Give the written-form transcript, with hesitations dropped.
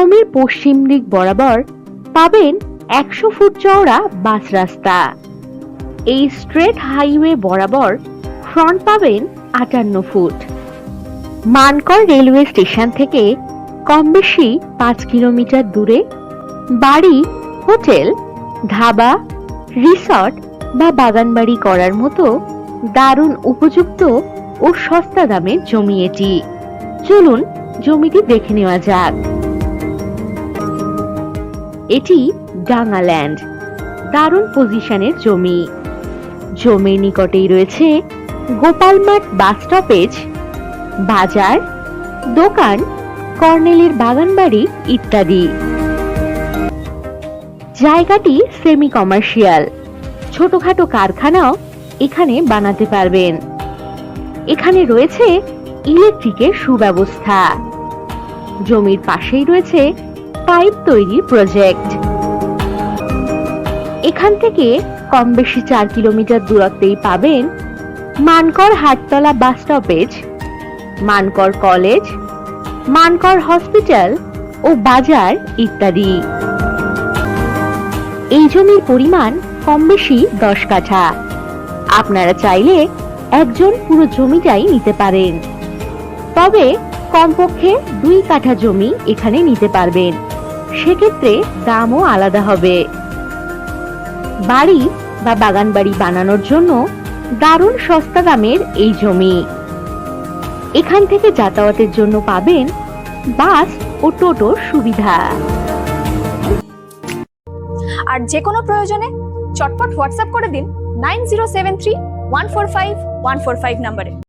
জমির পশ্চিম দিক বরাবর পাবেন 100 ফুট চওড়া বাস রাস্তা। এই স্ট্রেট হাইওয়ে বরাবর ফ্রন্ট পাবেন 58 ফুট। মানকর রেলওয়ে স্টেশন থেকে কম বেশি 5 কিলোমিটার দূরে বাড়ি, হোটেল, ধাবা, রিসর্ট বা বাগানবাড়ি করার মতো দারুণ উপযুক্ত ও সস্তা দামের জমি এটি। চলুন জমিটি দেখে নেওয়া যাক। এটি ডাঙ্গা ল্যান্ড, দারুণ পজিশনের জমি। জমির নিকটেই রয়েছে গোপালমাঠ বাস স্টপেজ, বাজার, দোকান, কর্নেলের বাগানবাড়ি ইত্যাদি। জায়গাটি সেমি কমার্শিয়াল, ছোটখাটো কারখানাও এখানে বানাতে পারবেন। এখানে রয়েছে ইলেকট্রিকের সুব্যবস্থা। জমির পাশেই রয়েছে পাইপ তৈরির প্রজেক্ট। এখান থেকে কম বেশি 4 কিলোমিটার দূরত্বেই পাবেন Mankar Hattala bus stoppage, Mankar college, Mankar hospital ও বাজার ইত্যাদি। এই জমির পরিমাণ কম বেশি 10 কাঠা। আপনারা চাইলে একজন পুরো জমিটাই নিতে পারেন, তবে কমপক্ষে 2 কাঠা জমি এখানে নিতে পারবেন। সেক্ষেত্রে দামও আলাদা হবে। বাড়ি বা বাগান বাড়ি বানানোর জন্য দারুণ সস্তা দামের এই জমি। এখান থেকে যাতায়াতের জন্য পাবেন বাস ও টোটোর সুবিধা। আর যে কোনো প্রয়োজনে চটপট হোয়াটসঅ্যাপ করে দিন 9073145145 নম্বরে।